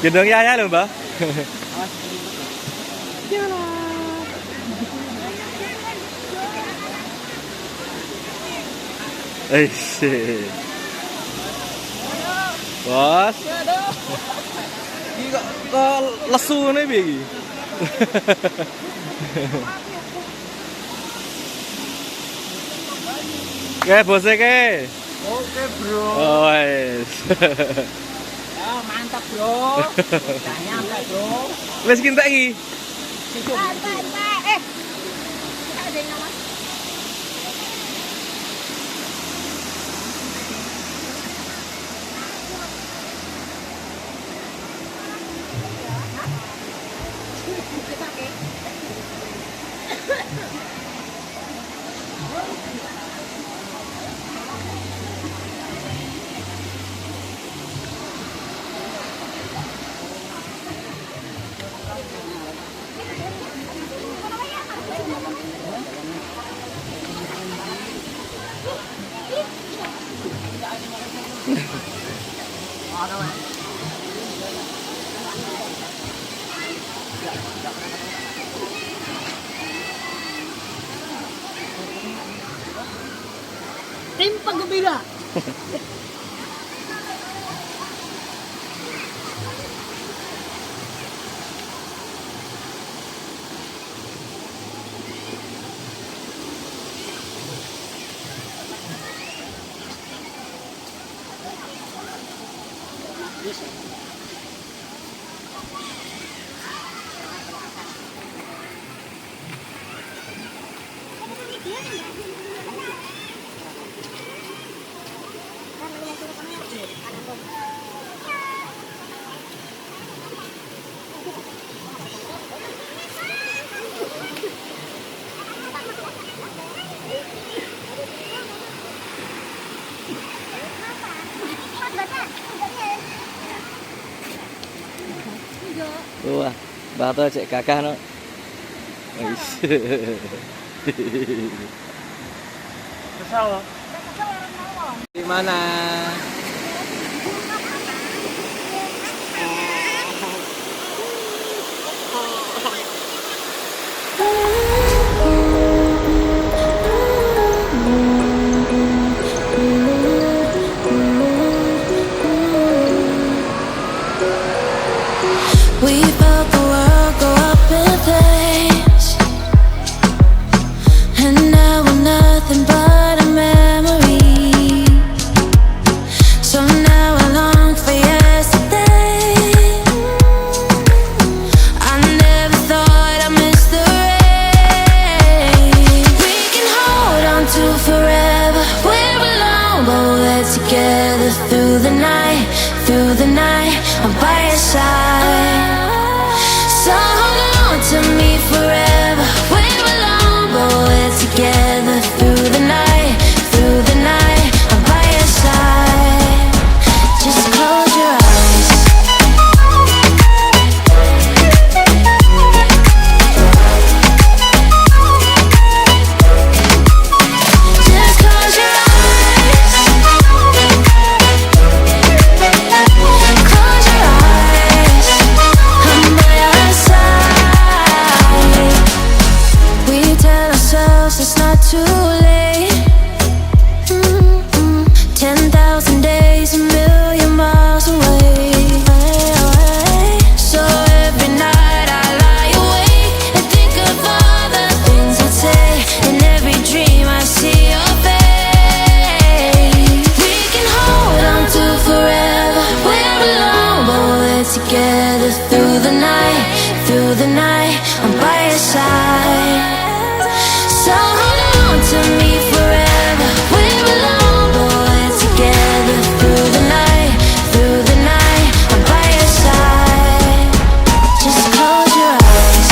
Gendong Yaya loh, Mbak. Bos. Iki kok lesu ngene piye iki? Oke, bose ke. Oke, Bro. Oh, wes. Ya, mantap, Bro. Udah nyampe, Bro. Wes kintek iki. Ada yang nama. Tim penggembira. Wah, batu cek kakak no. Kesal loh. Di mana? We felt the world go up in flames, and now we're nothing but a memory. So now I long for yesterday. I never thought I'd miss the rain. We can hold on to forever. We're alone, but we're together through the night. Through the night, I'm by your side. So hold on to me forever. We're alone, but we're together through the night. Through the night, I'm by your side. Just close your eyes. Just close your eyes. Close your eyes. I'm by your side. We tell ourselves it's not too late. 10,000 days, a million miles away. So every night I lie awake and think of all the things I'd say. In every dream I see your face. We can hold on to forever. We're alone, but we're together through the night. Through the night, I'm by your side. So hold on to me forever. We're alone, but we're together through the night. Through the night, I'm by your side. Just close your eyes.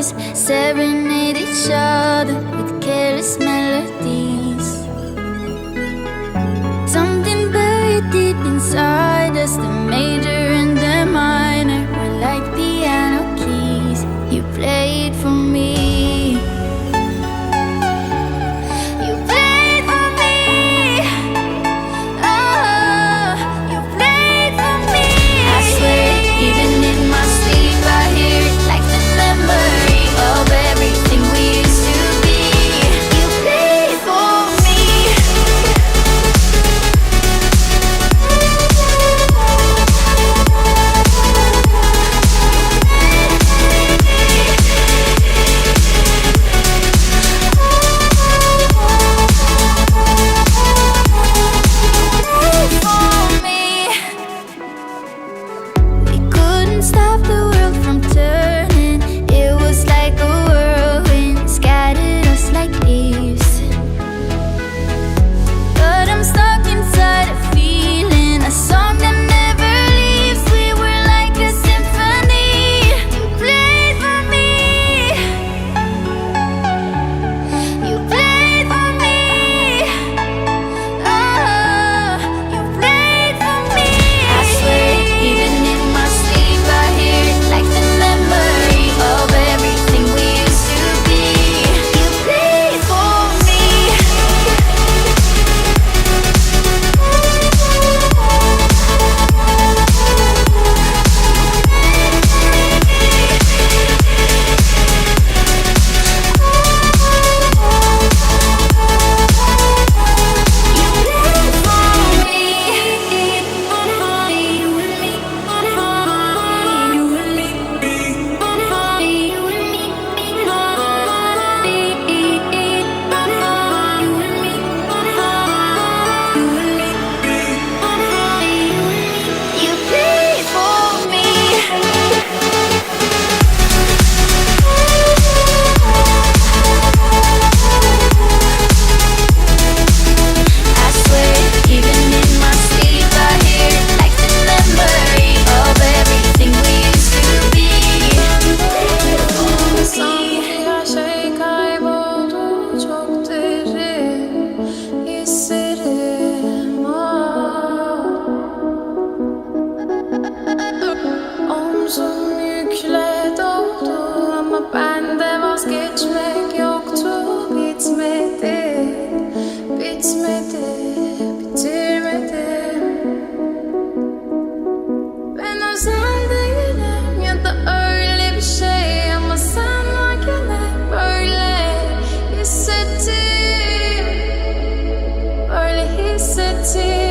stars serenade each other with careless melodies. Something buried deep inside us, the major and the minor were like piano keys. You played for me. You played for me. Oh, you played for me. I swear, even in my sleep, I hear it like the memory of everything we used to be. You played for me. For me. We couldn't stop the world from turning. It was like a whirlwind, scattered us like leaves. But I'm stuck inside a feeling, a song that never leaves. We were like a symphony. You played for me. You played for me. Oh, you played for me. I swear, even in my sleep, I hear it like the memory of everything we used to be. You played for me. You played for me. I swear, even in my sleep, I hear it like the memory of everything we used to be. Sanki her şey kayboldu, çok derin hislerim Omzum yükle doldu ama bende vazgeçmek yoktu. Bitmedi, bitmedi, bitirmedim. Ben özel değilim ya da öyle bir şey, ama sen varken hep böyle hissettim, böyle hissettim.